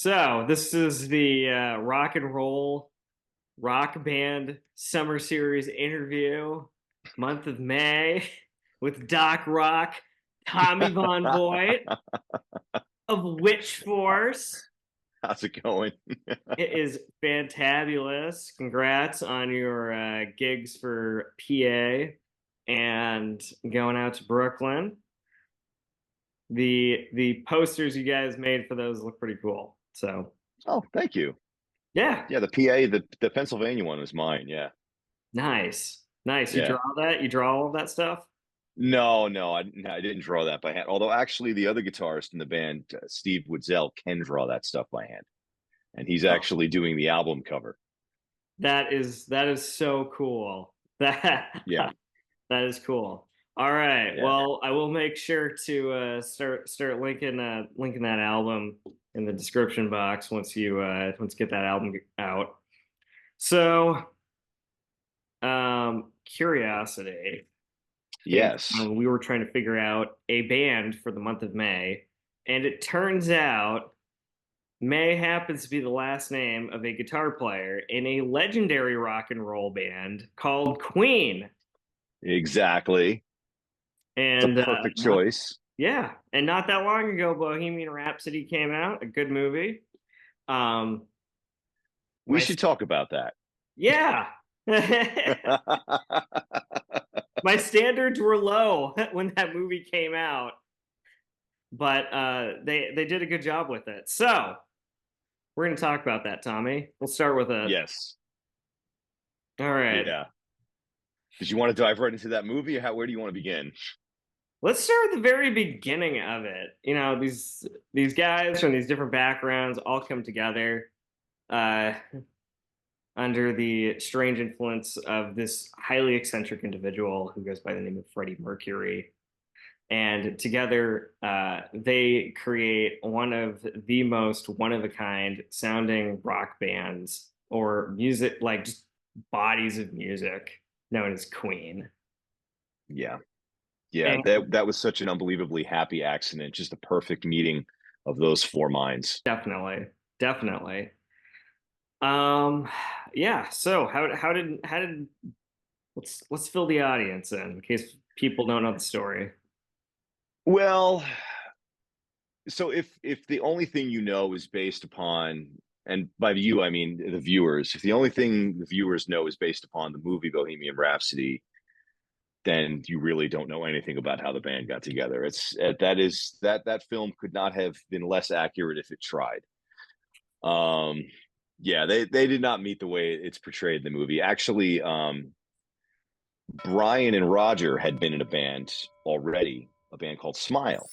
So this is the rock and roll rock band summer series interview, month of May, with Doc Rock, Tommy Von Voigt of Witchforce. How's it going? It is fantabulous. Congrats on your gigs for PA and going out to Brooklyn. The posters you guys made for those look pretty cool. So Oh, thank you. yeah, Yeah, the PA, the Pennsylvania one was mine. Yeah, nice. Nice. You yeah. draw that? You draw all of that stuff? No, I didn't draw that by hand. Although actually, the other guitarist in the band, Steve Woodsell, can draw that stuff by hand, and he's Oh, actually doing the album cover. that is so cool. That Yeah, that is cool. All right. yeah, Well, I will make sure to start linking that album in the description box once you get that album out. So, curiosity. yes, We were trying to figure out a band for the month of May, and it turns out May happens to be the last name of a guitar player in a legendary rock and roll band called Queen. exactly. It's a And perfect not choice. yeah, and not that long ago, Bohemian Rhapsody came out, a good movie. Um, We my should talk about that. yeah, my standards were low when that movie came out, but they did a good job with it. So we're going to talk about that, Tommy. We'll start with it. Yes, All right. yeah. Did you want to dive right into that movie, or where do you want to begin? Let's start at the very beginning of it. You know, these guys from these different backgrounds all come together uh, under the strange influence of this highly eccentric individual who goes by the name of Freddie Mercury. And together, they create one of the most one of a kind sounding rock bands or music, like just bodies of music known as Queen. Yeah. Yeah, And that was such an unbelievably happy accident, just a perfect meeting of those four minds. definitely, definitely. Um, yeah. So how did let's fill the audience in case people don't know the story. Well, so if the only thing you know is based upon, and by you I mean the viewers, if the only thing the viewers know is based upon the movie Bohemian Rhapsody, then you really don't know anything about how the band got together. That film could not have been less accurate if it tried. Um, yeah, they did not meet the way it's portrayed in the movie. Actually, Brian and Roger had been in a band already, a band called Smile.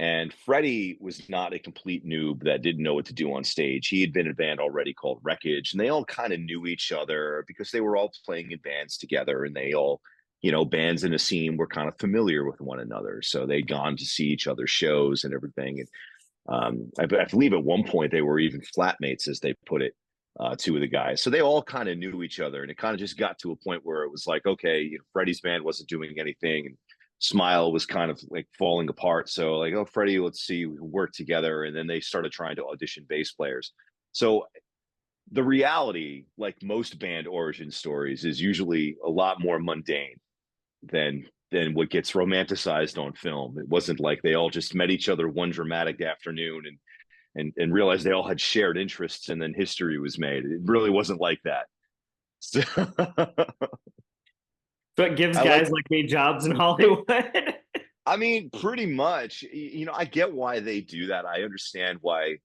And Freddie was not a complete noob that didn't know what to do on stage. He had been in a band already called Wreckage, and they all kind of knew each other because they were all playing in bands together, and they all, bands in a scene were kind of familiar with one another. So they'd gone to see each other's shows and everything. And I believe at one point they were even flatmates, as they put it, two of the guys. So they all kind of knew each other, and it kind of just got to a point where it was like, okay, Freddie's band wasn't doing anything, and Smile was kind of like falling apart. So like, oh, Freddie, let's see, we work together, and then they started trying to audition bass players. So the reality, like most band origin stories, is usually a lot more mundane than what gets romanticized on film. It wasn't like they all just met each other one dramatic afternoon and realized they all had shared interests and then history was made. It really wasn't like that. So So it gives I guys like, like me jobs in Hollywood. I mean, pretty much, I get why they do that. I understand why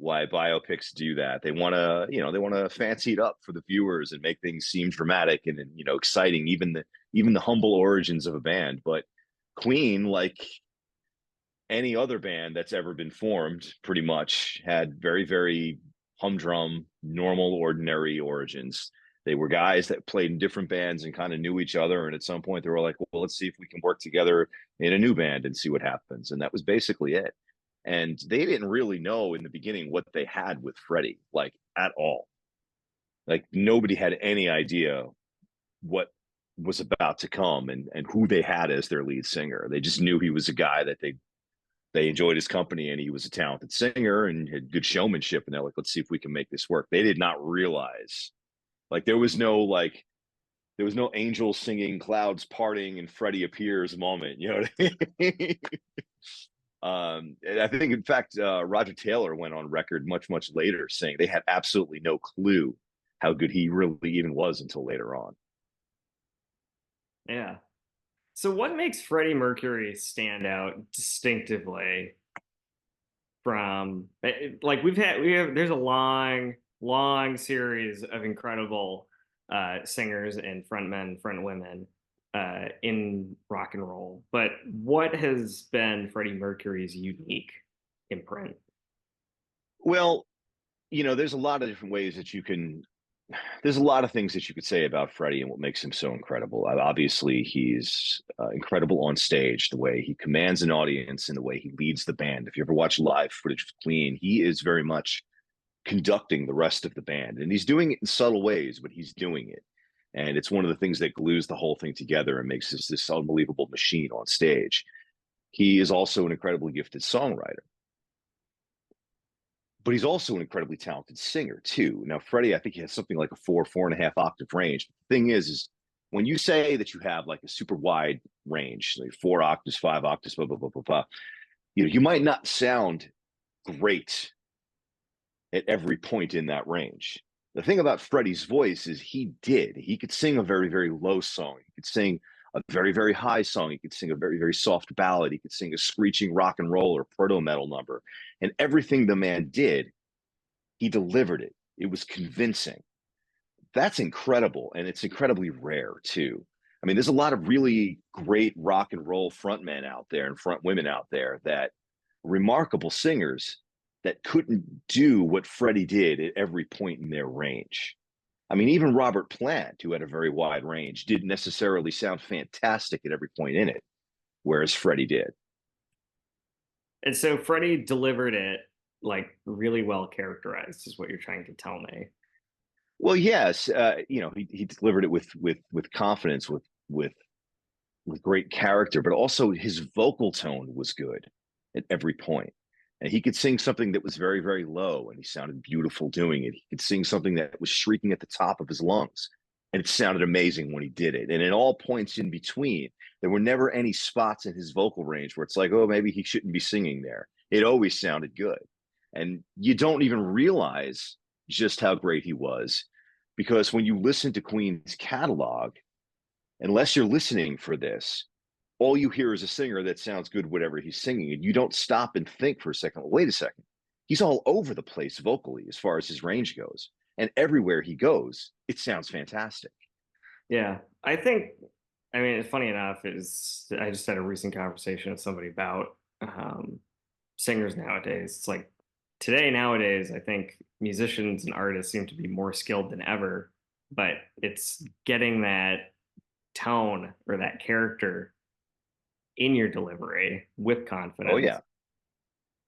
biopics do that. They want to fancy it up for the viewers and make things seem dramatic and exciting, even the humble origins of a band. But Queen, like any other band that's ever been formed, pretty much had very, very humdrum, normal, ordinary origins. They were guys that played in different bands and kind of knew each other. And at some point, they were like, well, let's see if we can work together in a new band and see what happens. And that was basically it. And they didn't really know in the beginning what they had with Freddie, like at all. Like nobody had any idea what was about to come and who they had as their lead singer. They just knew he was a guy that they they enjoyed his company, and he was a talented singer and had good showmanship. And they're like, let's see if we can make this work. They did not realize, like, there was no angels singing, clouds parting, and Freddie appears moment. You know what I mean? And I think, in fact, Roger Taylor went on record much, much later saying they had absolutely no clue how good he really even was until later on. Yeah. So what makes Freddie Mercury stand out distinctively from like we have there's a long series of incredible singers and frontmen, front women in rock and roll. But what has been Freddie Mercury's unique imprint? Well, there's a lot of different ways that there's a lot of things that you could say about Freddie and what makes him so incredible. Obviously, he's incredible on stage, the way he commands an audience and the way he leads the band. If you ever watch live footage of Queen, he is very much conducting the rest of the band. And he's doing it in subtle ways, but he's doing it. And it's one of the things that glues the whole thing together and makes this unbelievable machine on stage. He is also an incredibly gifted songwriter, but he's also an incredibly talented singer too. Now, Freddie, I think he has something like a 4.5 octave range. The thing is when you say that you have like a super wide range, like 4 octaves, 5 octaves, blah blah blah blah blah, you might not sound great at every point in that range. The thing about Freddie's voice is he could sing a very, very low song. He could sing a very, very high song. He could sing a very, very soft ballad. He could sing a screeching rock and roll or proto metal number. And everything the man did, he delivered it. It was convincing. That's incredible. And it's incredibly rare too. I mean, there's a lot of really great rock and roll frontmen out there and front women out there that remarkable singers that couldn't do what Freddie did at every point in their range. I mean, even Robert Plant, who had a very wide range, didn't necessarily sound fantastic at every point in it, whereas Freddie did. And so Freddie delivered it like really well characterized, is what you're trying to tell me. Well, yes, he delivered it with confidence, with great character, but also his vocal tone was good at every point. And he could sing something that was very, very low and he sounded beautiful doing it. He could sing something that was shrieking at the top of his lungs and it sounded amazing when he did it. And in all points in between, there were never any spots in his vocal range where it's like, oh, maybe he shouldn't be singing there. It always sounded good. And you don't even realize just how great he was because when you listen to Queen's catalog, unless you're listening for this, all you hear is a singer that sounds good, whatever he's singing. And you don't stop and think for a second, well, wait a second. He's all over the place vocally as far as his range goes. And everywhere he goes, it sounds fantastic. Yeah. I mean, it's funny enough, is I just had a recent conversation with somebody about singers nowadays. It's like nowadays, I think musicians and artists seem to be more skilled than ever, but it's getting that tone or that character in your delivery with Oh, confidence. yeah.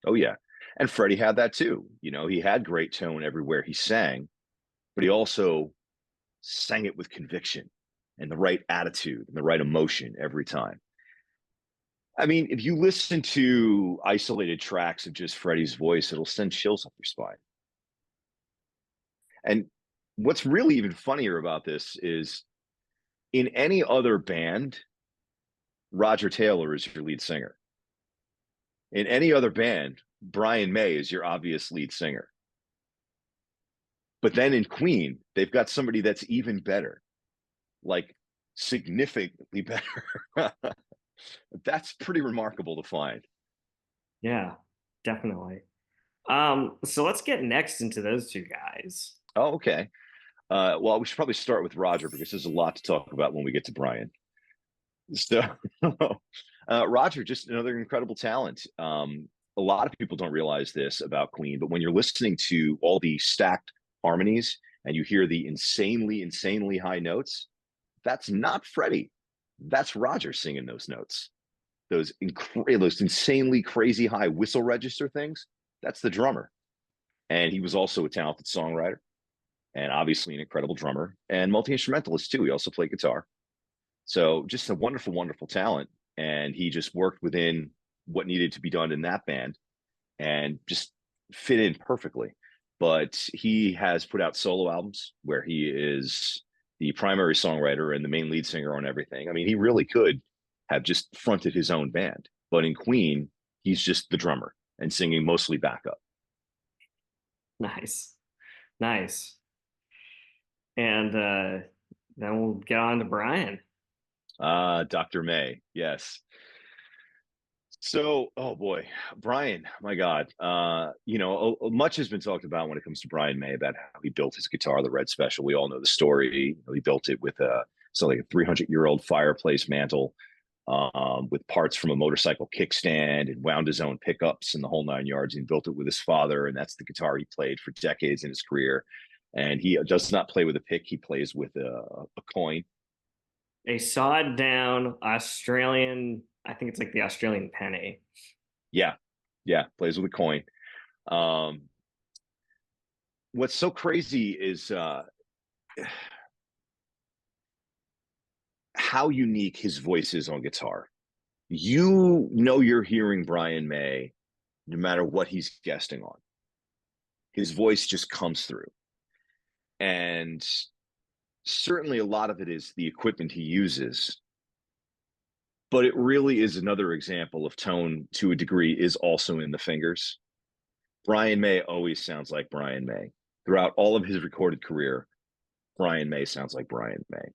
Oh, yeah. And Freddie had that too. He had great tone everywhere he sang, but he also sang it with conviction and the right attitude and the right emotion every time. I mean, if you listen to isolated tracks of just Freddie's voice, it'll send chills up your spine. And what's really even funnier about this is in any other band, Roger Taylor is your lead singer. In any other band, Brian May is your obvious lead singer. But then in Queen, they've got somebody that's even better, like significantly better. That's pretty remarkable to find. Yeah, definitely. So let's get next into those two guys. Oh, okay. Well, we should probably start with Roger because there's a lot to talk about when we get to Brian. So, Roger, just another incredible talent. A lot of people don't realize this about Queen, but when you're listening to all the stacked harmonies and you hear the insanely, insanely high notes, that's not Freddie. That's Roger singing those notes. Those insanely crazy high whistle register things. That's the drummer, and he was also a talented songwriter and obviously an incredible drummer and multi instrumentalist too. He also played guitar. So just a wonderful, wonderful talent. And he just worked within what needed to be done in that band and just fit in perfectly. But he has put out solo albums where he is the primary songwriter and the main lead singer on everything. I mean, he really could have just fronted his own band, but in Queen, he's just the drummer and singing mostly backup. Nice. Nice. And then we'll get on to Brian. Dr. May, yes. So, oh boy, Brian, my God, much has been talked about when it comes to Brian May about how he built his guitar, the Red Special. We all know the story. He built it with like a 300-year-old fireplace mantle, with parts from a motorcycle kickstand, and wound his own pickups and the whole 9 yards. And built it with his father, and that's the guitar he played for decades in his career. And he does not play with a pick; he plays with a coin. A sawed down Australian, I think it's like the Australian penny. Yeah, yeah, plays with a coin. Um, what's so crazy is how unique his voice is on guitar. You know you're hearing Brian May no matter what he's guesting on. His voice just comes through. And certainly a lot of it is the equipment he uses, but it really is another example of tone to a degree is also in the fingers. Brian May always sounds like Brian May. Throughout all of his recorded career, Brian May sounds like Brian May.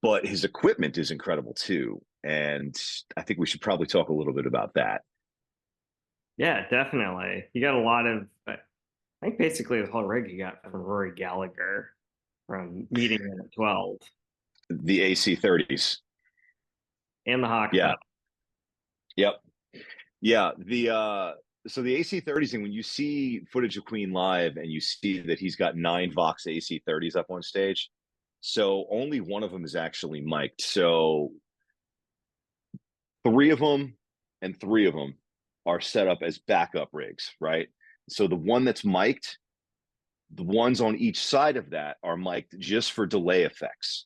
But his equipment is incredible too. And I think we should probably talk a little bit about that. Yeah, definitely. You got a lot of, I think basically the whole rig you got from Rory Gallagher from meeting him at 12 The AC30s. and the Hawk Yeah. Bell. Yep. Yeah. The AC30s, and when you see footage of Queen live and you see that he's got 9 Vox AC30s up on stage, so only one of them is actually mic'd. So three of them and three of them are set up as backup rigs, right? So the one that's mic'd, the ones on each side of that are mic'd just for delay effects.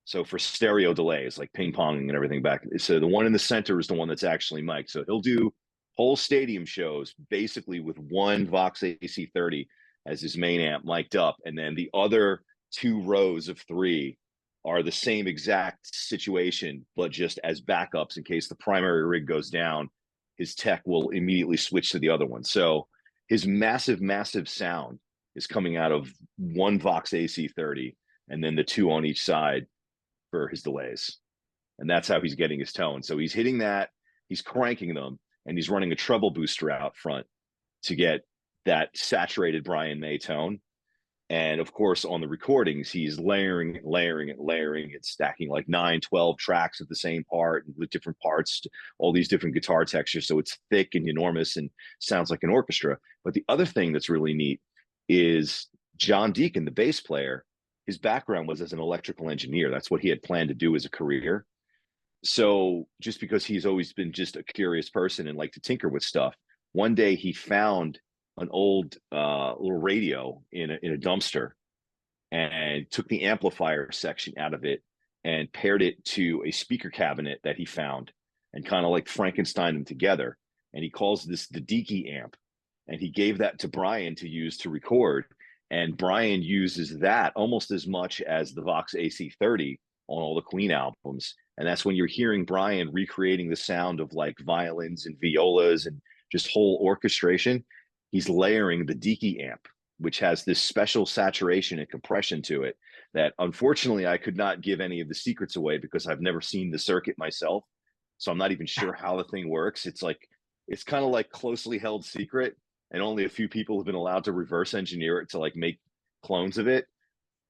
So for stereo delays, like ping ponging and everything back. So the one in the center is the one that's actually mic'd. So he'll do whole stadium shows basically with one Vox AC30 as his main amp mic'd up. And then the other 2 rows of 3 are the same exact situation, but just as backups in case the primary rig goes down, his tech will immediately switch to the other one. So his massive, massive sound is coming out of one Vox AC30 and then the 2 on each side for his delays. And that's how he's getting his tone. So he's hitting that, he's cranking them, and he's running a treble booster out front to get that saturated Brian May tone. And of course, on the recordings, he's layering it, layering it, layering it, stacking like 9, 12 tracks of the same part with different parts, all these different guitar textures. So it's thick and enormous and sounds like an orchestra. But the other thing that's really neat is John Deacon, the bass player, his background was as an electrical engineer. That's what he had planned to do as a career. So just because he's always been just a curious person and like to tinker with stuff, one day he found an old little radio in a dumpster and took the amplifier section out of it and paired it to a speaker cabinet that he found and kind of like Frankenstein them together. And he calls this the Deaky amp. And he gave that to Brian to use to record. And Brian uses that almost as much as the Vox AC30 on all the Queen albums. And that's when you're hearing Brian recreating the sound of like violins and violas and just whole orchestration. He's layering the Deaky amp, which has this special saturation and compression to it that unfortunately I could not give any of the secrets away because I've never seen the circuit myself. So I'm not even sure how the thing works. It's kind of like closely held secret, and only a few people have been allowed to reverse engineer it to like make clones of it.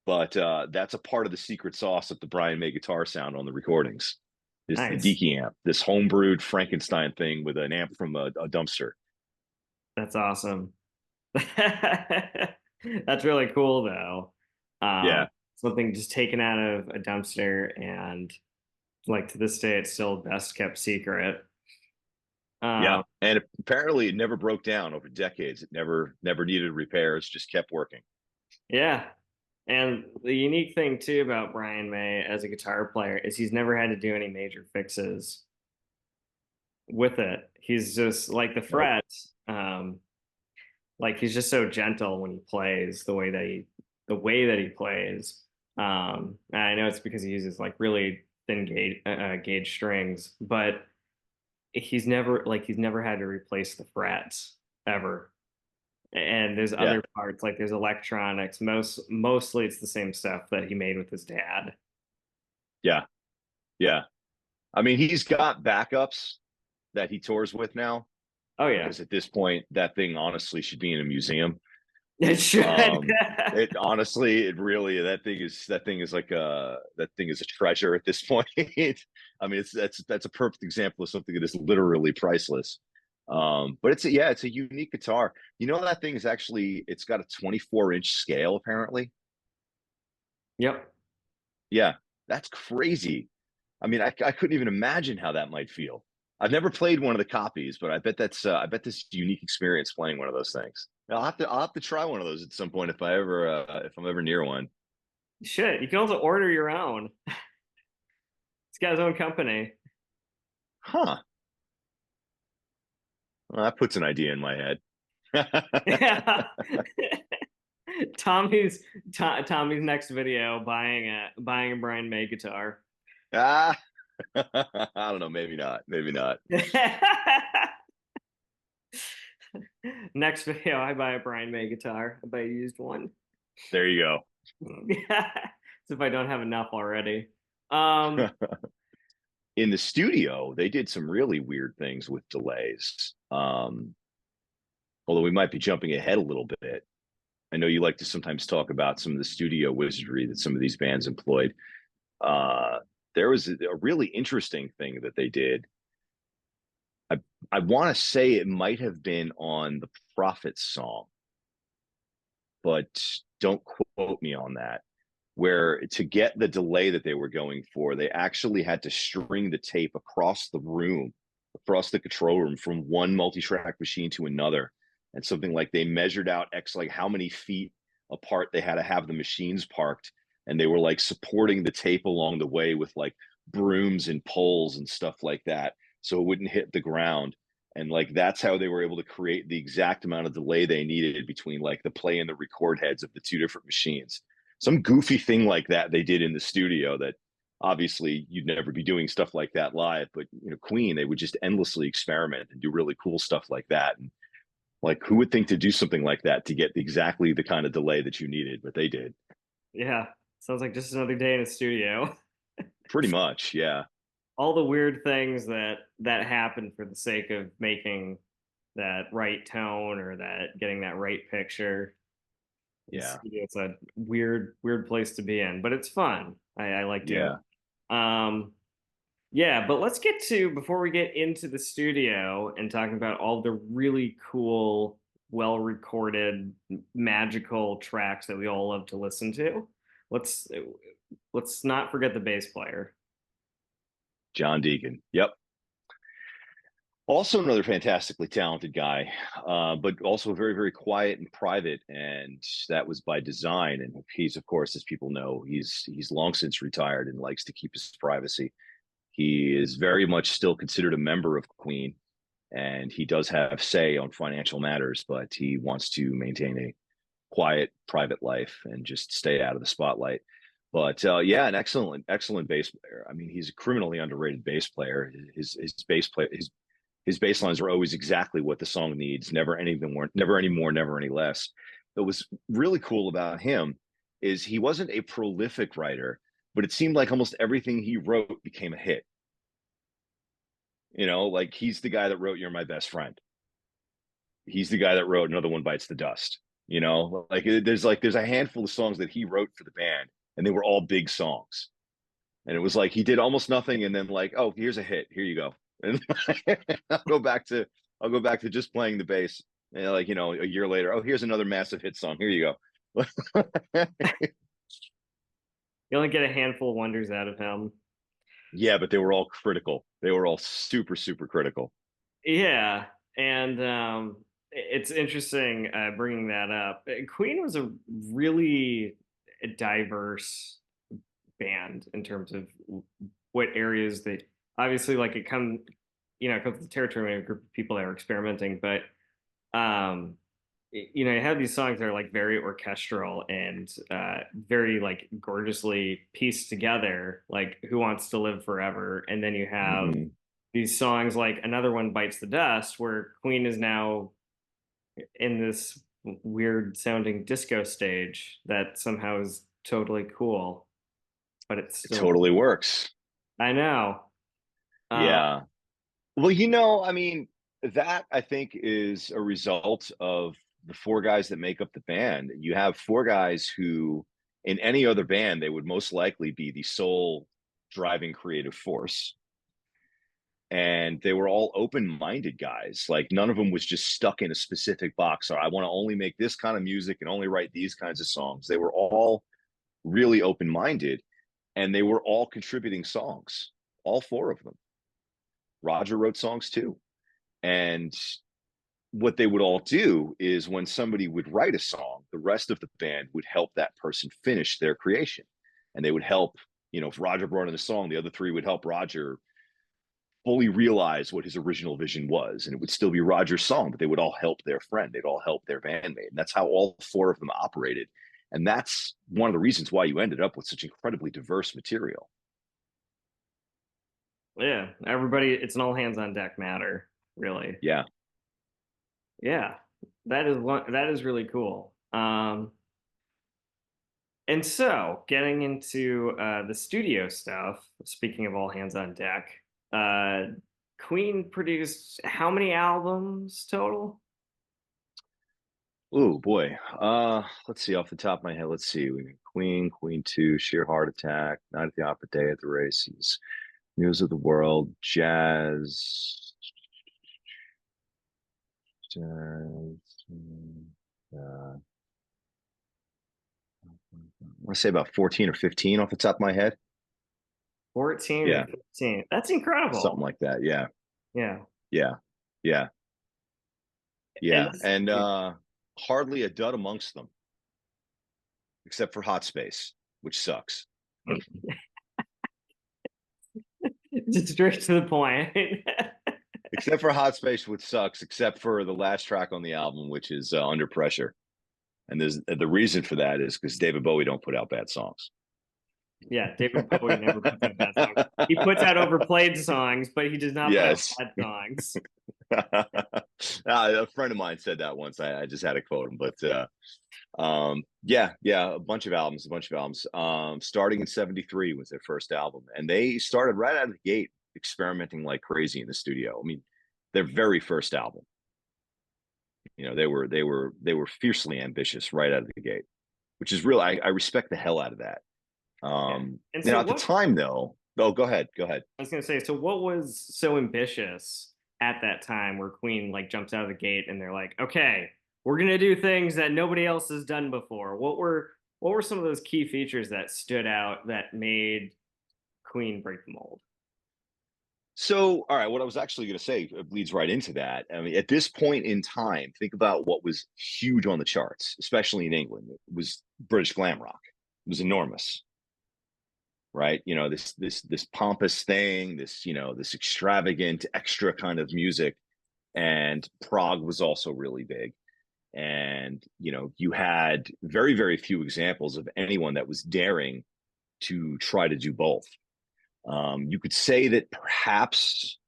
But that's a part of the secret sauce of the Brian May guitar sound on the recordings. Is the Nice. Deaky amp, this homebrewed Frankenstein thing with an amp from a dumpster. That's awesome. That's really cool though. Yeah, Something just taken out of a dumpster and like to this day it's still best kept secret. yeah, Um, and apparently it never broke down over decades. It never needed repairs. Just kept working. yeah. And the unique thing too about Brian May as a guitar player is he's never had to do any major fixes. with it. He's just like the Nope. frets. Like he's just so gentle when he plays the way that he plays. And I know it's because he uses like really thin gauge strings, but he's never had to replace the frets ever. And there's Yeah. other parts like there's electronics. Mostly it's the same stuff that he made with his dad. Yeah. Yeah. I mean, he's got backups that he tours with now Oh yeah, because at this point, that thing honestly should be in a museum. it should. Um, it honestly, it really that thing is like that thing is a treasure at this point. I mean, that's a perfect example of something that is literally priceless. But it's a unique guitar. You know that thing is actually it's got a 24-inch scale apparently. Yep. Yeah, that's crazy. I mean, I couldn't even imagine how that might feel. I've never played one of the copies, but I bet this unique experience playing one of those things. I'll have to try one of those at some point if I'm ever near one. Shit, you can also order your own. He's got his own company. Huh. Well, that puts an idea in my head. Yeah. Tommy's next video buying a Brian May guitar. Ah, I don't know. Maybe not. Maybe not. Next video, I buy a Brian May guitar. I buy a used one. There you So if I don't have enough already. go. Um, In the studio, they did some really weird things with delays. Although we might be jumping ahead a little bit. I know you like to sometimes talk about some of the studio wizardry that some of these bands employed. Uh, there was a really interesting thing that they did. I I want to say it might have been on the Prophets song, but don't quote me on that. Where to get the delay that they were going for, they actually had to string the tape across the room, across the control room from one multi-track machine to another. And something like they measured out X like how many feet apart they had to have the machines parked. And they were like supporting the tape along the way with like brooms and poles and stuff like that. So it wouldn't hit the ground. And like that's how they were able to create the exact amount of delay they needed between like the play and the record heads of the two different machines. Some goofy thing like that they did in the studio that obviously you'd never be doing stuff like that live, but you know, Queen, they would just endlessly experiment and do really cool stuff like that. And like who would think to do something like that to get exactly the kind of delay that you needed, but they did. yeah, sounds like just another day in a studio. Pretty much, yeah. All the weird things that happen for the sake of making that right tone or that getting that right picture. Yeah. It's a weird place to be in, but it's fun. I like doing Yeah. it. Yeah, but let's get to before we get into the studio and talking about all the really cool, well recorded, magical tracks that we all love to listen to. Let's let's not forget the bass player. John Deacon. Yep. Also another fantastically talented guy, but also very, very quiet and private, and that was by design. And he's, of course, as people know, he's long since retired and likes to keep his privacy. He is very much still considered a member of Queen, and he does have say on financial matters, but he wants to maintain a quiet, private life and just stay out of the spotlight. But yeah, an excellent bass player. I mean, he's a criminally underrated bass player. His bass play, his bass lines were always exactly what the song needs, never anything more, never any more, never any less. What was really cool about him is he wasn't a prolific writer, but it seemed like almost everything he wrote became a hit. You know, like he's the guy that wrote "You're My Best Friend." He's the guy that wrote "Another One Bites the Dust." You know, like there's a handful of songs that he wrote for the band, and they were all big songs. And it was like he did almost nothing, and then like, oh, here's a hit. Here you go. And I'll go back to I'll go back to just playing the bass. And like you know, a year later, oh, here's another massive hit song. Here you go. You only get a handful of wonders out of him. Yeah, but they were all critical. They were all super, super critical. Yeah, and it's interesting bringing that up. Queen was a really diverse band in terms of what areas they obviously like it come because the territory of a group of people that were experimenting, but um, you have these songs that are like very orchestral and very like gorgeously pieced together, like "Who Wants to Live Forever," and then you have Hmm. these songs like "Another One Bites the Dust," where Queen is now in this weird sounding disco stage that somehow is totally cool, but it's It still, totally works. I know. Uh, Yeah. Well, I mean, that I think is a result of the four guys that make up the band. You have four guys who, in any other band, they would most likely be the sole driving creative force. And they were all open-minded guys. Like none of them was just stuck in a specific box. Or I want to only make this kind of music and only write these kinds of songs. They were all really open-minded, and they were all contributing songs. All four of them. Roger wrote songs too. And what they would all do is when somebody would write a song, the rest of the band would help that person finish their creation. And they would help, if Roger brought in a song, the other three would help Roger fully realize what his original vision was. And it would still be Roger's song, but they would all help their friend. They'd all help their bandmate. And that's how all four of them operated. And that's one of the reasons why you ended up with such incredibly diverse material. yeah, everybody, it's an all hands on deck matter, really. Yeah. Yeah, that is really cool. And so getting into the studio stuff, speaking of all hands on deck, uh, Queen produced how many albums total? Oh boy. Let's see off the top of my head. Let's see. We got Queen, Queen 2, Sheer Heart Attack, Night at the Opera, Day at the Races, News of the World, Jazz. Uh, I want to say about 14 or 15 off the top of my head. 14 or Yeah, 15. That's something incredible. like that. Yeah, Yeah. yeah, yeah, And yeah. this, And hardly a dud amongst them, except for Hot Space, which sucks. just straight to the point. Except for Hot Space, which sucks, except for the last track on the album, which is Under Pressure. And there's the reason for that is because David Bowie don't put out bad songs. Yeah, David Bowie never puts out bad songs. He puts out overplayed songs, but he does not put out Yes. bad songs. A friend of mine said that once. I just had to quote him, but yeah, yeah, a bunch of albums. Starting in '73 was their first album, and they started right out of the gate experimenting like crazy in the studio. I mean, their very first album. They were fiercely ambitious right out of the gate, which is real. I respect the hell out of that. Yeah. And so At the what time though, oh, go ahead, go ahead. I was gonna say, so what was so ambitious at that time where Queen like jumps out of the gate and they're like, okay, we're gonna do things that nobody else has done before. What were some of those key features that stood out that made Queen break the mold? So, all right, what I was actually going to say leads right into that. I mean, at this point in time, think about what was huge on the charts, especially in England. It was British glam rock. It was enormous, right? This pompous thing, this extravagant, extra kind of music. And Prague was also really big. And you had very, very few examples of anyone that was daring to try to do both. You could say that perhaps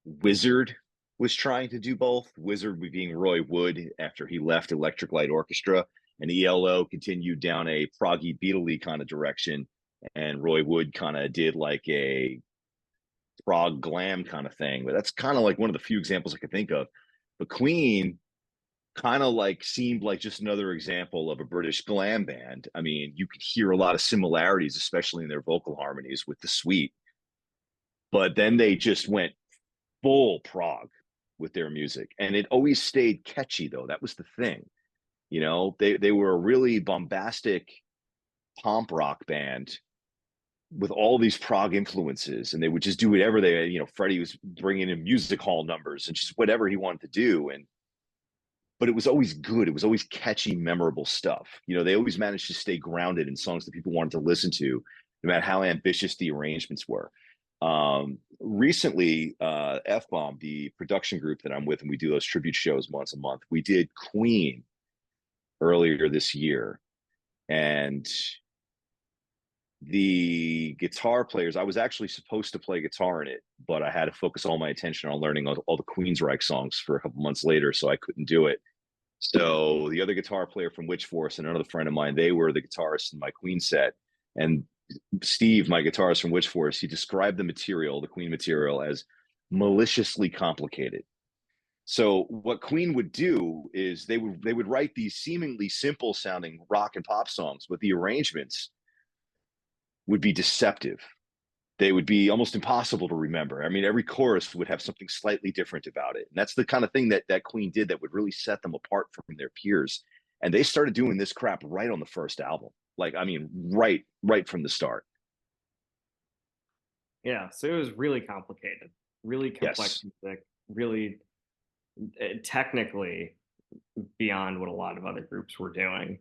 Wizard was trying to do both. Wizard being Roy Wood after he left Electric Light Orchestra, and ELO continued down a proggy Beatley kind of direction, and Roy Wood kind of did like a prog glam kind of thing. But that's kind of like one of the few examples I could think of. But Queen kind of like seemed like just another example of a British glam band. I mean, you could hear a lot of similarities, especially in their vocal harmonies with the Sweet. But then they just went full prog with their music, and it always stayed catchy though. That was the thing. They were a really bombastic pomp rock band with all these prog influences, and they would just do whatever Freddie was bringing in music hall numbers and just whatever he wanted to do. And but it was always good. It was always catchy, memorable stuff. They always managed to stay grounded in songs that people wanted to listen to, no matter how ambitious the arrangements were. Recently, F Bomb, the production group that I'm with, and we do those tribute shows once a month. We did Queen earlier this year, and the guitar players, I was actually supposed to play guitar in it, but I had to focus all my attention on learning all the Queensryche songs for a couple months later, so I couldn't do it. So the other guitar player from Witchforce and another friend of mine, they were the guitarists in my Queen set. And Steve, my guitarist from Witchforce, he described the material, the Queen material, as maliciously complicated. So what Queen would do is they would write these seemingly simple sounding rock and pop songs, but the arrangements would be deceptive. They would be almost impossible to remember. I mean, every chorus would have something slightly different about it. And that's the kind of thing that Queen did that would really set them apart from their peers. And they started doing this crap right on the first album. Like, I mean, right from the start. Yeah, so it was really complicated, really complex Yes. music, really technically beyond what a lot of other groups were doing.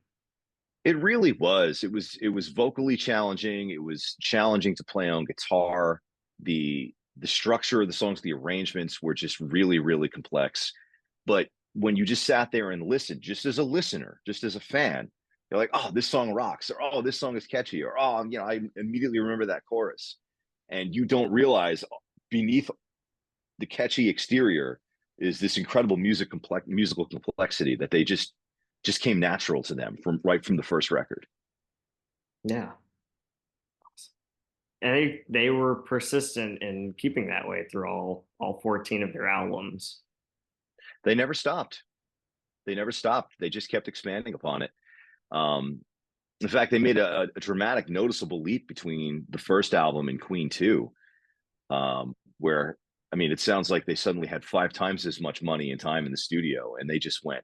It really was. It was vocally challenging. It was challenging to play on guitar. The structure of the songs, the arrangements were just really, really complex. But when you just sat there and listened, just as a listener, just as a fan, you're like, oh, this song rocks, or oh, this song is catchy, or oh, I immediately remember that chorus. And you don't realize beneath the catchy exterior is this incredible musical complexity that they just came natural to them from right from the first record. Yeah. And they were persistent in keeping that way through all 14 of their albums. They never stopped. They never stopped. They just kept expanding upon it. Um, in fact, they made a dramatic, noticeable leap between the first album and Queen 2, where, I mean, it sounds like they suddenly had 5 times as much money and time in the studio, and they just went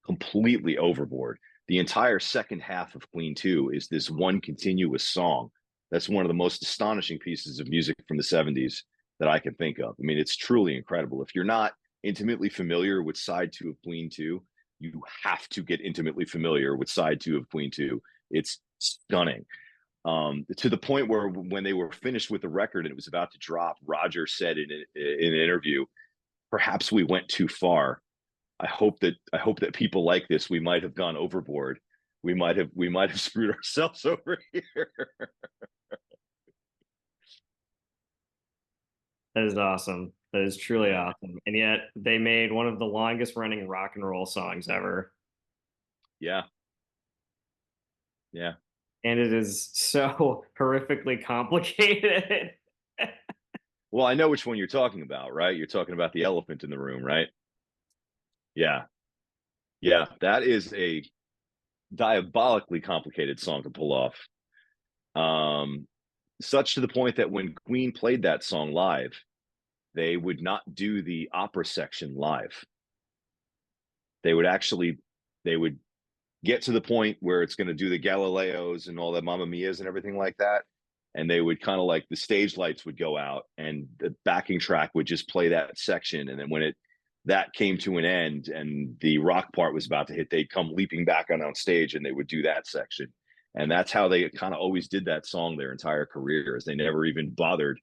completely overboard. The entire second half of Queen 2 is this one continuous song. That's one of the most astonishing pieces of music from the 70s that I can think of. I mean, it's truly incredible. If you're not intimately familiar with side 2 of Queen 2, you have to get intimately familiar with side 2 of Queen 2. It's stunning. To the point where when they were finished with the record and it was about to drop, Roger said in an interview, perhaps we went too far. I hope that people like this. We might have gone overboard. We might have screwed ourselves over here. That is awesome. That is truly awesome. And yet they made one of the longest running rock and roll songs ever. Yeah, yeah. And it is so horrifically complicated. Well, I know which one you're talking about, right? You're talking about the elephant in the room, right? Yeah, yeah. That is a diabolically complicated song to pull off. Um, Such to the point that when Queen played that song live, they would not do the opera section live. They would get to the point where it's going to do the Galileos and all the Mamma Mia's and everything like that. And they would kind of like the stage lights would go out and the backing track would just play that section. And then when that came to an end and the rock part was about to hit, they'd come leaping back on stage and they would do that section. And that's how they kind of always did that song their entire career, is they never even bothered.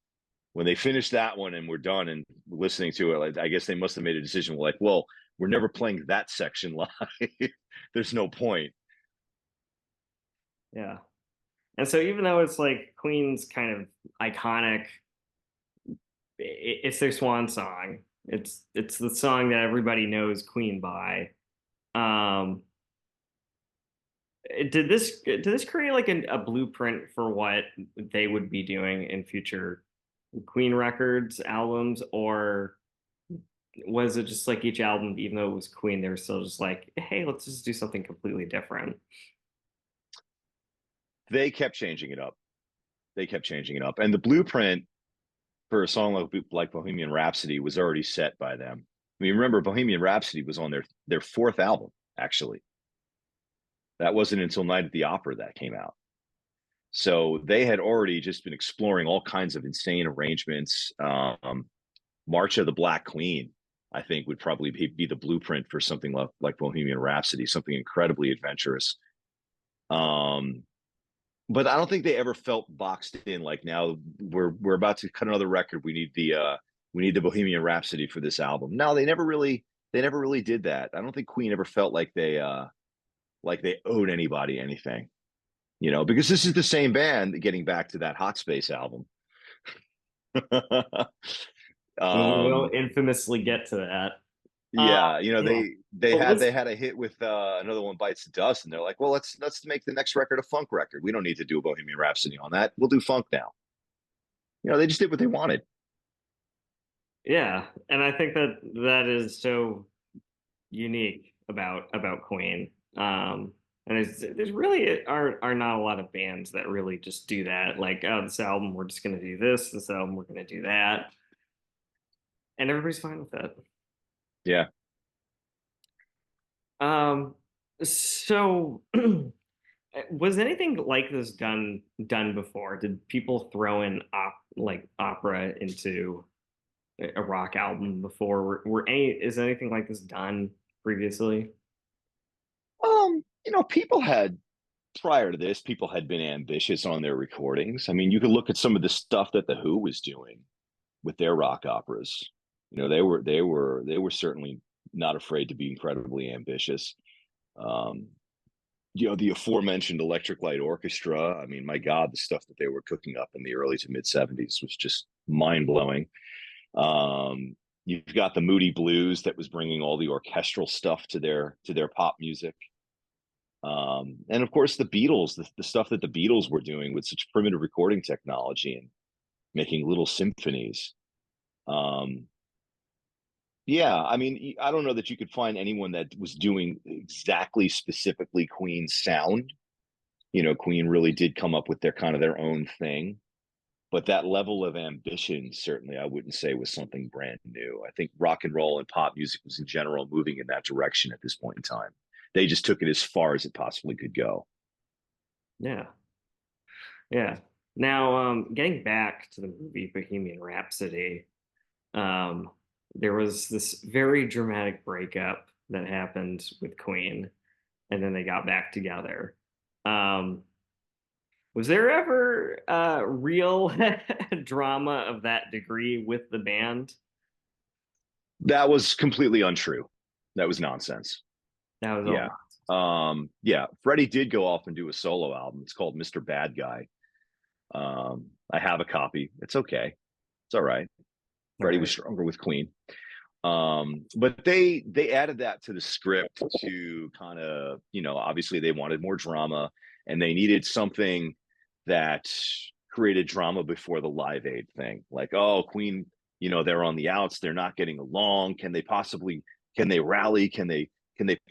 When they finished that one and were done and listening to it, like, I guess they must have made a decision like, well, we're never playing that section live. There's no point. Yeah. And so even though it's like Queen's kind of iconic, it's their swan song. It's the song that everybody knows Queen by. Um, did this create like a blueprint for what they would be doing in future Queen records, albums, or was it just like each album, even though it was Queen, they were still just like, hey, let's just do something completely different? They kept changing it up. They kept changing it up. And the blueprint for a song like Bohemian Rhapsody was already set by them. I mean, remember, Bohemian Rhapsody was on their fourth album, actually. That wasn't until Night at the Opera that came out. So they had already just been exploring all kinds of insane arrangements. March of the Black Queen, I think, would probably be the blueprint for something like Bohemian Rhapsody, something incredibly adventurous. Um, but I don't think they ever felt boxed in. Like now we're about to cut another record. We need the Bohemian Rhapsody for this album. No, they never really did that. I don't think Queen ever felt like they owed anybody anything. You know, because this is the same band. Getting back to that Hot Space album, We will um, infamously get to that. Uh, yeah, you know yeah. they But had was they had a hit with another one bites the dust, and they're like, well, let's make the next record a funk record. We don't need to do a Bohemian Rhapsody on that. We'll do funk now. You know, they just did what they wanted. Yeah, and I think that that is so unique about Queen. And there's really are not a lot of bands that really just do that. Like, oh, this album we're just gonna do this. This album we're gonna do that, and everybody's fine with that. Yeah. Um, so was anything like this done before? Did people throw in opera into a rock album before? Were any is anything like this done previously? You know, people had prior to this, people had been ambitious on their recordings. I mean, you could look at some of the stuff that the Who was doing with their rock operas. You know, they were certainly not afraid to be incredibly ambitious. Um, you know, the aforementioned Electric Light Orchestra. I mean, my God, the stuff that they were cooking up in the early to mid '70s was just mind blowing. You've got the Moody Blues that was bringing all the orchestral stuff to their pop music. And of course, the Beatles, the stuff that the Beatles were doing with such primitive recording technology and making little symphonies. Um, yeah, I mean, I don't know that you could find anyone that was doing exactly specifically Queen's sound. You know, Queen really did come up with their kind of their own thing. But that level of ambition, certainly, I wouldn't say was something brand new. I think rock and roll and pop music was in general moving in that direction at this point in time. They just took it as far as it possibly could go. Yeah, yeah. Now, getting back to the movie Bohemian Rhapsody, um, there was this very dramatic breakup that happened with Queen, and then they got back together. Um, was there ever real drama of that degree with the band? That was completely untrue. That was nonsense. That was all Yeah. nonsense. Yeah. Freddie did go off and do a solo album. It's called Mr. Bad Guy. I have a copy. It's okay. It's all right. All Freddie was right. stronger with Queen. But they added that to the script to kind of, you know, obviously they wanted more drama and they needed something that created drama before the Live Aid thing. Like, oh, Queen, you know, they're on the outs, they're not getting along. Can they rally? Can they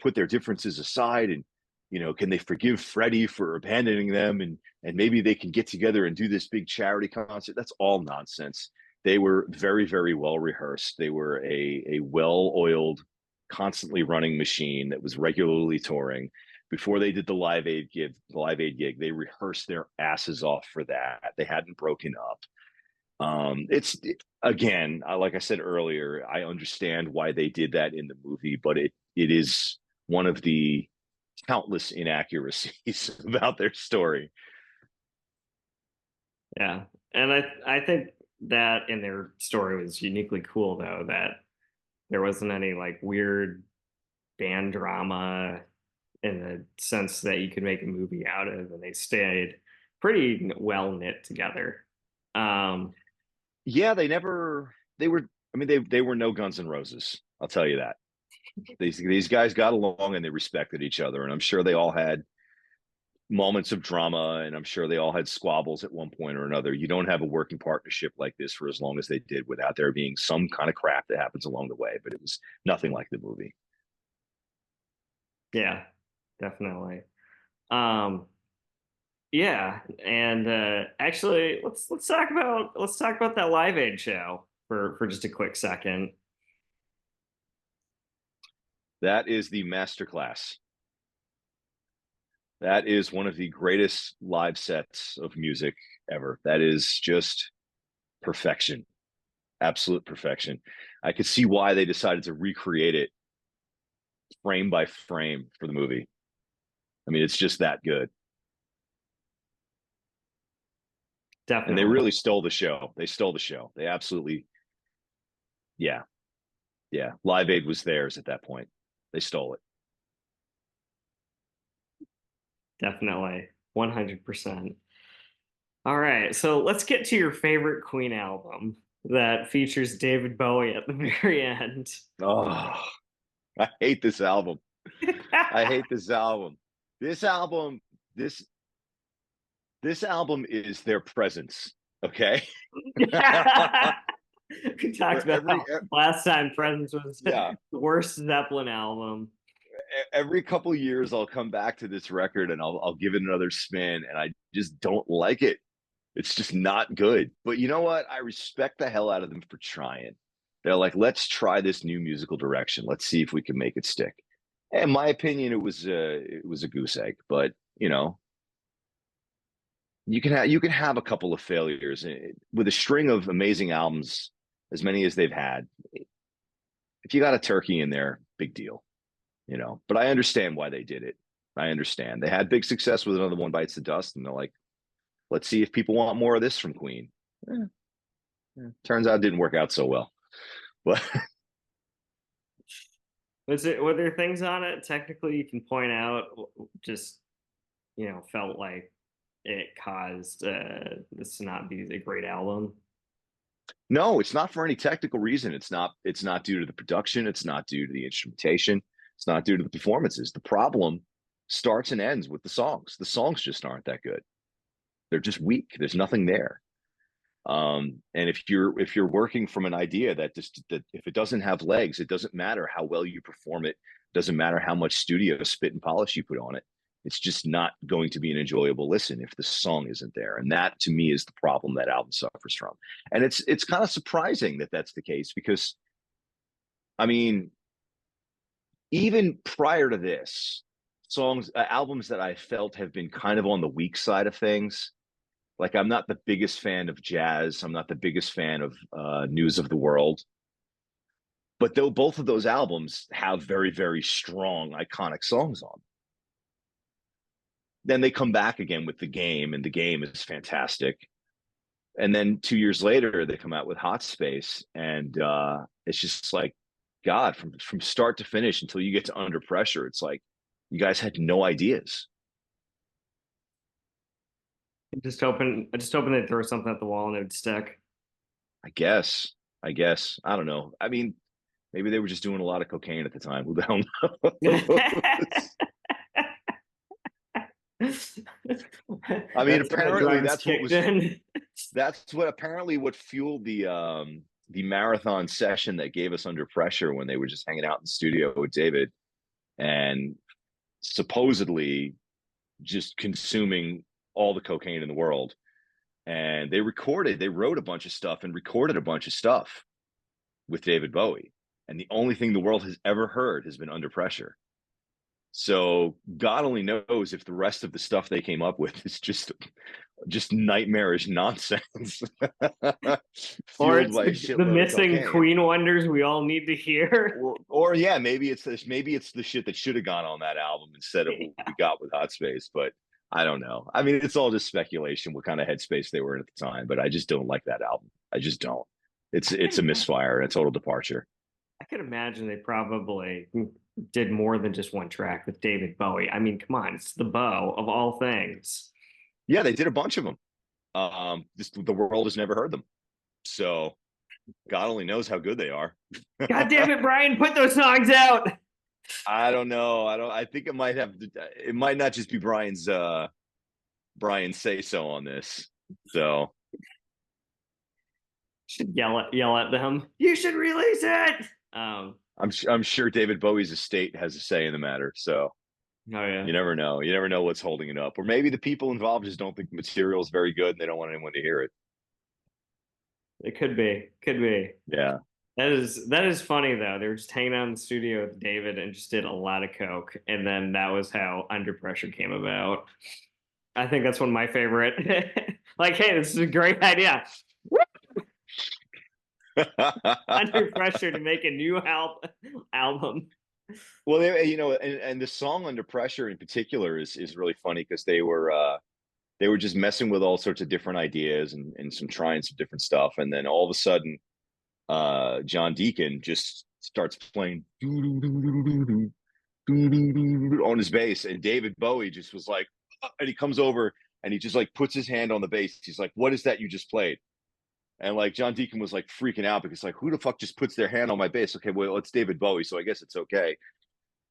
put their differences aside and you know, can they forgive Freddie for abandoning them and maybe they can get together and do this big charity concert? That's all nonsense. They were very, very well rehearsed. They were a well oiled, constantly running machine that was regularly touring. Before they did the Live Aid gig, they rehearsed their asses off for that. They hadn't broken up. Again, like I said earlier, I understand why they did that in the movie, but it is one of the countless inaccuracies about their story. Yeah. And I think that in their story was uniquely cool though, that there wasn't any like weird band drama in the sense that you could make a movie out of, and they stayed pretty well knit together. Um, Yeah, they were I mean they were no Guns N' Roses. I'll tell you that. These guys got along and they respected each other and I'm sure they all had moments of drama and I'm sure they all had squabbles at one point or another. You don't have a working partnership like this for as long as they did without there being some kind of crap that happens along the way, but it was nothing like the movie. yeah, definitely. Um, yeah, and actually, let's talk about that Live Aid show for just a quick second. That is the masterclass. That is one of the greatest live sets of music ever. That is just perfection, absolute perfection. I could see why they decided to recreate it frame by frame for the movie. I mean, it's just that good. And they Definitely. really stole the show. They stole the show. They absolutely, yeah, yeah. Live Aid was theirs at that point. They stole it. Definitely. 100%. All right. So let's get to your favorite Queen album that features David Bowie at the very end. Oh, I hate this album. I hate this album. This album, this this album is their presence. Okay. We talked Where about how last time Presence was yeah, the worst Zeppelin album. every couple years I'll come back to this record and I'll give it another spin, and I just don't like it. It's just not good. But you know what? I respect the hell out of them for trying. They're like, let's try this new musical direction. Let's see if we can make it stick. In my opinion, it was a goose egg. But you know, you can have a couple of failures with a string of amazing albums, as many as they've had. If you got a turkey in there, big deal, you know. But I understand why they did it. I understand they had big success with Another One Bites the Dust, and they're like, let's see if people want more of this from Queen. Eh, turns out it didn't work out so well. But Were there things on it technically you can point out just felt like it caused this to not be a great album? no, it's not for any technical reason. It's not due to the production. It's not due to the instrumentation. It's not due to the performances. The problem starts and ends with the songs. The songs just aren't that good. They're just weak. There's nothing there. And if you're working from an idea that if it doesn't have legs, it doesn't matter how well you perform it. Doesn't matter how much studio spit and polish you put on it. It's just not going to be an enjoyable listen if the song isn't there. And that to me is the problem that album suffers from. And it's kind of surprising that that's the case because I mean, even prior to this, albums that I felt have been kind of on the weak side of things. Like I'm not the biggest fan of jazz. I'm not the biggest fan of News of the World. But though both of those albums have very, very strong, iconic songs on, then they come back again with the game, and the game is fantastic. And then 2 years later, they come out with Hot Space, and it's just like, God, from start to finish until you get to Under Pressure, it's like you guys had no ideas. I just hoping they'd throw something at the wall and it would stick. I guess. I guess. I don't know. I mean, maybe they were just doing a lot of cocaine at the time. Who the hell knows? I mean, That's when the apparently drugs kicked in. that's what apparently what fueled the marathon session that gave us Under Pressure when they were just hanging out in the studio with David and supposedly just consuming all the cocaine in the world. And they wrote a bunch of stuff and recorded a bunch of stuff with David Bowie. And the only thing the world has ever heard has been Under Pressure. So God only knows if the rest of the stuff they came up with is just nightmarish nonsense Or fueled it's by a the shitload of missing cocaine. Queen wonders we all need to hear. Or yeah, maybe it's the shit that should have gone on that album instead of what we got with Hot Space. But I don't know. I mean, it's all just speculation what kind of headspace they were in at the time. But I just don't like that album. I just don't. It's a misfire, a total departure. I could imagine they probably did more than just one track with David Bowie. I mean, come on, it's the bow of all things. Yeah, they did a bunch of them. Just the world has never heard them. So God only knows how good they are. God damn it, Brian, put those songs out. I don't know. I think it might not just be Brian's say so on this. So Should yell at them. You should release it. I'm sure David Bowie's estate has a say in the matter. So Oh yeah, you never know. You never know what's holding it up. Or maybe the people involved just don't think the material is very good and they don't want anyone to hear it. it could be. Could be. Yeah. That is funny though. They were just hanging out in the studio with David and just did a lot of coke, and then that was how Under Pressure came about. I think that's one of my favorite. Like, hey, this is a great idea. Under Pressure to make a new album. Well, and the song Under Pressure in particular is really funny because they were they were just messing with all sorts of different ideas and some trying some different stuff. And then all of a sudden, John Deacon just starts playing on his bass, and David Bowie just was like, and he comes over and he just like puts his hand on the bass. He's like, "What is that you just played?" And like John Deacon was like freaking out because like, who the fuck just puts their hand on my bass? Okay, well, it's David Bowie, so I guess it's okay.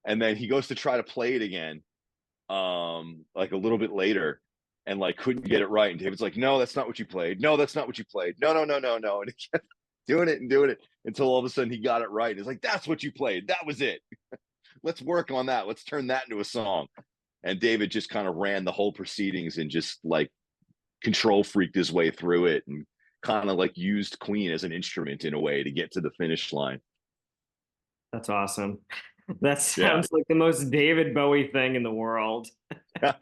And then he goes to try to play it again, like a little bit later, and like couldn't get it right. And David's like, "No, that's not what you played. No, that's not what you played. No, no, no, no, no." And he kept doing it and doing it until all of a sudden he got it right. He's like, "That's what you played. That was it. Let's work on that. Let's turn that into a song." And David just kind of ran the whole proceedings and just like control freaked his way through it and kind of like used Queen as an instrument in a way to get to the finish line. That's awesome. That Yeah. sounds like the most David Bowie thing in the world. Yeah.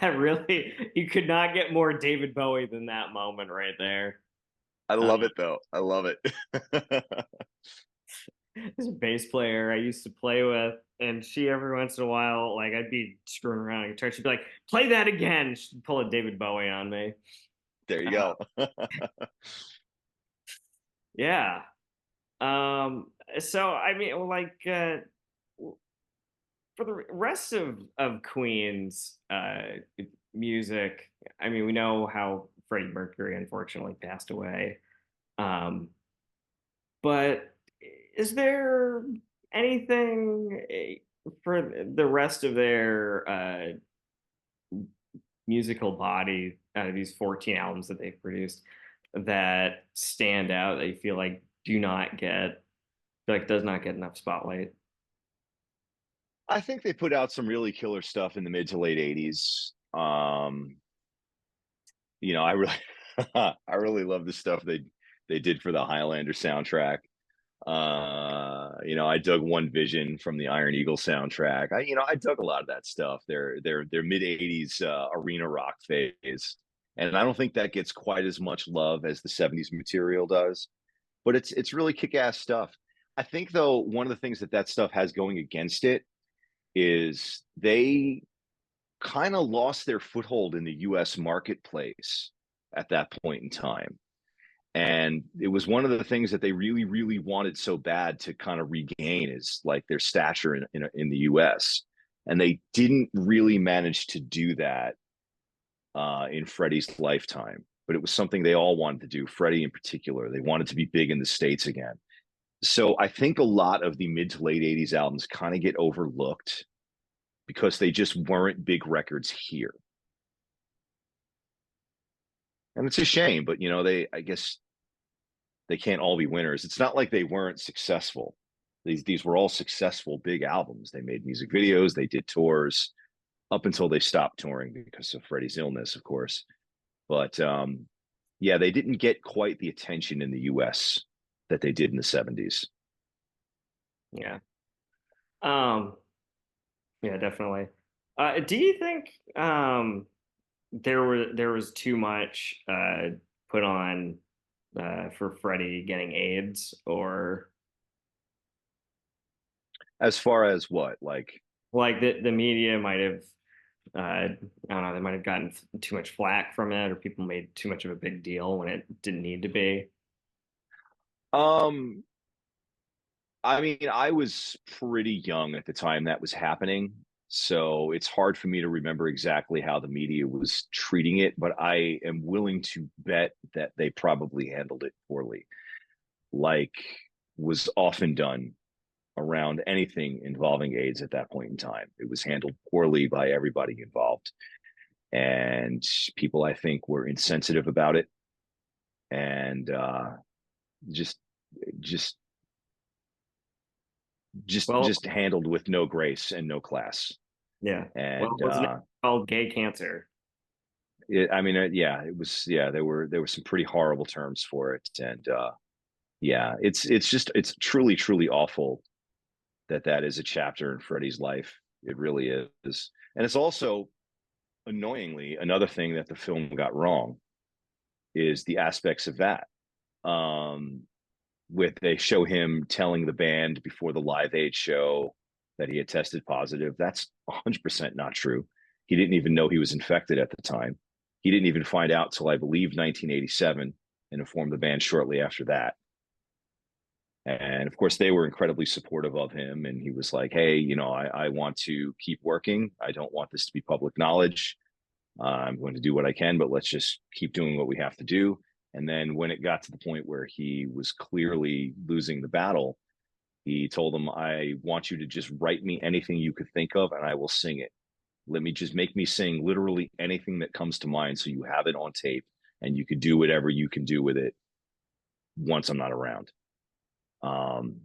That really, you could not get more David Bowie than that moment right there. I Uh, love it though. I love it. this bass player I used to play with, and she every once in a while, like I'd be screwing around on guitar, she'd be like, "Play that again." She'd pull a David Bowie on me. There you Uh, go. yeah. So I mean, like, for the rest of Queen's music, I mean, we know how Freddie Mercury unfortunately passed away. Um, but is there anything for the rest of their musical body out of these 14 albums that they've produced that stand out that you feel like do not get like does not get enough spotlight? I think they put out some really killer stuff in the mid to late 80s. I really I really love the stuff they did for the Highlander soundtrack. I dug One Vision from the Iron Eagle soundtrack. I dug a lot of that stuff. Their mid '80s arena rock phase, and I don't think that gets quite as much love as the '70s material does. But it's really kick ass stuff. I think though one of the things that stuff has going against it is they kind of lost their foothold in the U.S. marketplace at that point in time. And it was one of the things that they really, really wanted so bad to kind of regain is like their stature in the U.S. And they didn't really manage to do that in Freddie's lifetime. But it was something they all wanted to do. Freddie in particular, they wanted to be big in the States again. So I think a lot of the mid to late '80s albums kind of get overlooked because they just weren't big records here. And it's a shame, but I guess they can't all be winners. It's not like they weren't successful. These were all successful big albums. They made music videos, they did tours up until they stopped touring because of Freddie's illness, of course. But yeah, they didn't get quite the attention in the US that they did in the 70s. Yeah. Um, yeah, definitely. Do you think there was too much put on for Freddie getting AIDS, or As far as what, like, like the media might have I don't know, they might have gotten too much flack from it, or people made too much of a big deal when it didn't need to be. um, I mean, I was pretty young at the time that was happening. So it's hard for me to remember exactly how the media was treating it, but I am willing to bet that they probably handled it poorly, like was often done around anything involving AIDS at that point in time. It was handled poorly by everybody involved. And people, I think, were insensitive about it and just, just, Well, just handled with no grace and no class. yeah. Well, And wasn't it called gay cancer? I mean, yeah, it was. Yeah, there were some pretty horrible terms for it, and yeah, it's truly truly awful that is a chapter in Freddie's life. It really is, and it's also annoyingly another thing that the film got wrong is the aspects of that. Um, with they show him telling the band before the Live Aid show that he had tested positive. That's 100% not true. He didn't even know he was infected at the time. He didn't even find out till I believe 1987, and informed the band shortly after that. And of course, they were incredibly supportive of him. And he was like, "Hey, I want to keep working. I don't want this to be public knowledge. I'm going to do what I can, but let's just keep doing what we have to do." And then when it got to the point where he was clearly losing the battle, he told them, "I want you to just write me anything you could think of, and I will sing it. Let me just make me sing literally anything that comes to mind, so you have it on tape, and you can do whatever you can do with it once I'm not around." Um,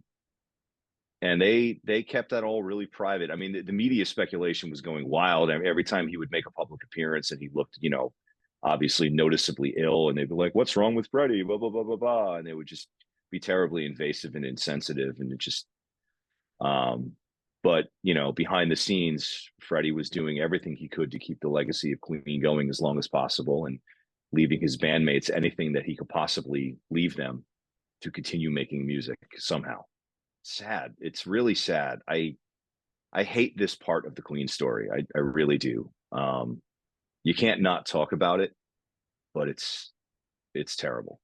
and they kept that all really private. I mean, the media speculation was going wild. I mean, every time he would make a public appearance and he looked, obviously noticeably ill, and they'd be like, "What's wrong with Freddie?" Blah blah blah blah blah, and they would just be terribly invasive and insensitive, and it just. But behind the scenes, Freddie was doing everything he could to keep the legacy of Queen going as long as possible, and leaving his bandmates anything that he could possibly leave them to continue making music somehow. Sad. It's really sad. I hate this part of the Queen story. I really do. You can't not talk about it, but it's terrible.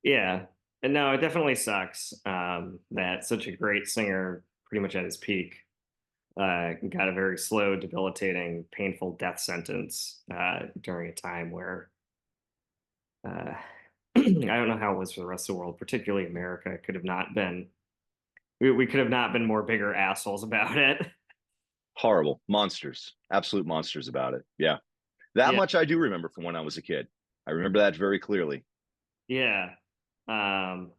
Yeah. And no, it definitely sucks that such a great singer, pretty much at his peak, got a very slow, debilitating, painful death sentence during a time where I don't know how it was for the rest of the world, particularly America. Could have not been we could have not been more bigger assholes about it. Horrible. Monsters. Absolute monsters about it. Yeah. That Yeah, much I do remember from when I was a kid. I remember that very clearly. yeah. Um,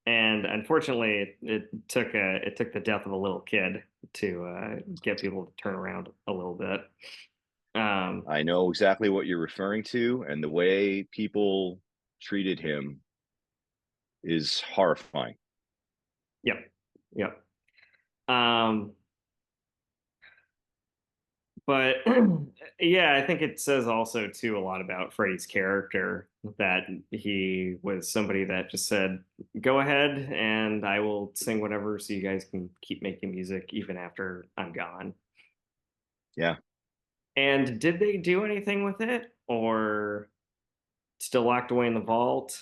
and unfortunately, it took the death of a little kid to get people to turn around a little bit. Um, I know exactly what you're referring to, and the way people treated him is horrifying. yep, yep. Um, but yeah, I think it says also too a lot about Freddie's character that he was somebody that just said, "Go ahead, and I will sing whatever, so you guys can keep making music even after I'm gone." Yeah. And did they do anything with it, or still locked away in the vault?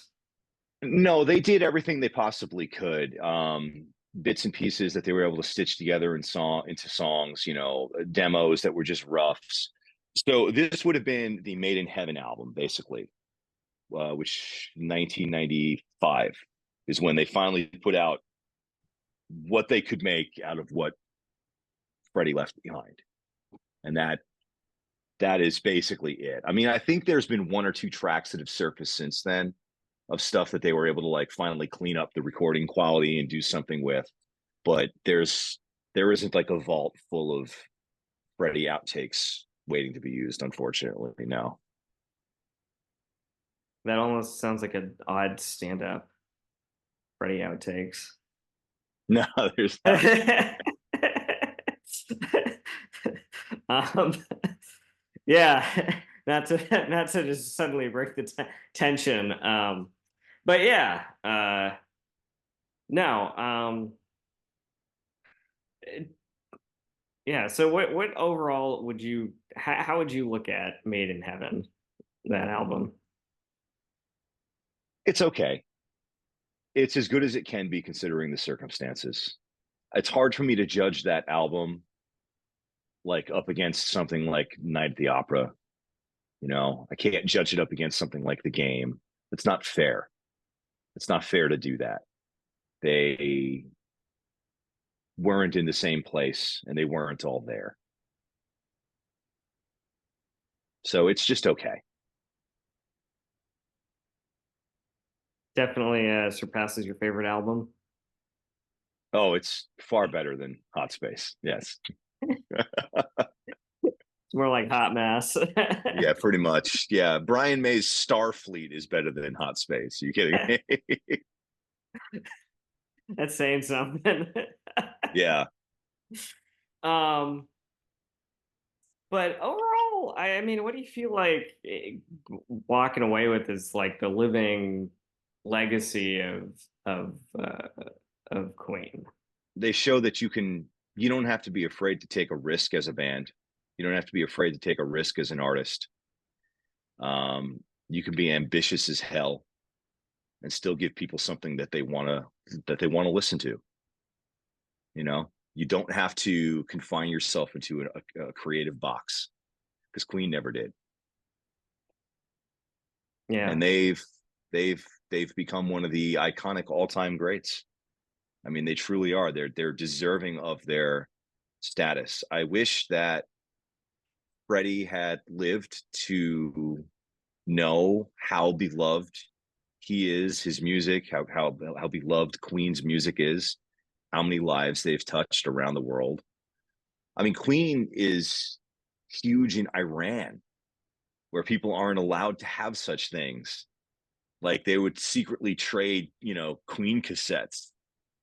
No, they did everything they possibly could. Bits and pieces that they were able to stitch together into songs, demos that were just roughs. So this would have been the Made in Heaven album, basically, which 1995 is when they finally put out what they could make out of what Freddie left behind. And that is basically it. I mean, I think there's been one or two tracks that have surfaced since then of stuff that they were able to like finally clean up the recording quality and do something with. But there isn't like a vault full of Freddie outtakes waiting to be used, unfortunately. No. That almost sounds like an odd stand-up Freddie outtakes. No, there's not. um, yeah, not to just suddenly break the tension. But yeah, no. It- yeah. So what overall would you how would you look at Made in Heaven, that album? It's okay. It's as good as it can be considering the circumstances. It's hard for me to judge that album like up against something like Night at the Opera. I can't judge it up against something like The Game. It's not fair. It's not fair to do that. They weren't in the same place and they weren't all there. So it's just okay. Definitely surpasses your favorite album. Oh, it's far better than Hot Space. Yes. It's more like Hot Mess. Yeah, pretty much. Yeah. Brian May's Starfleet is better than Hot Space. Are you kidding me? That's saying something. Yeah. um, but overall, I mean, what do you feel like walking away with is like the living legacy of Queen? They show that you don't have to be afraid to take a risk as a band. You don't have to be afraid to take a risk as an artist. You can be ambitious as hell and still give people something that they want to listen to. You know, you don't have to confine yourself into a creative box because Queen never did, Yeah. and they've become one of the iconic all time greats. I mean, they truly are. They're deserving of their status. I wish that Freddie had lived to know how beloved he is, his music, how beloved Queen's music is, how many lives they've touched around the world. I mean, Queen is huge in Iran, where people aren't allowed to have such things. Like they would secretly trade, Queen cassettes.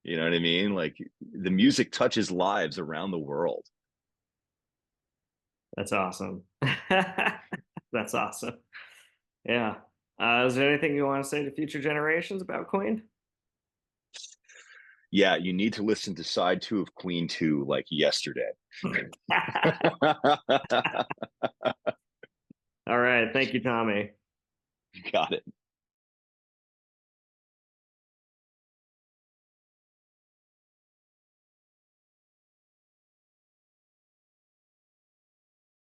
You know what I mean? Like the music touches lives around the world. That's awesome. That's awesome. Yeah. Is there anything you want to say to future generations about Queen? Yeah, you need to listen to side two of Queen 2 like yesterday. All right. Thank you, Tommy. Got it.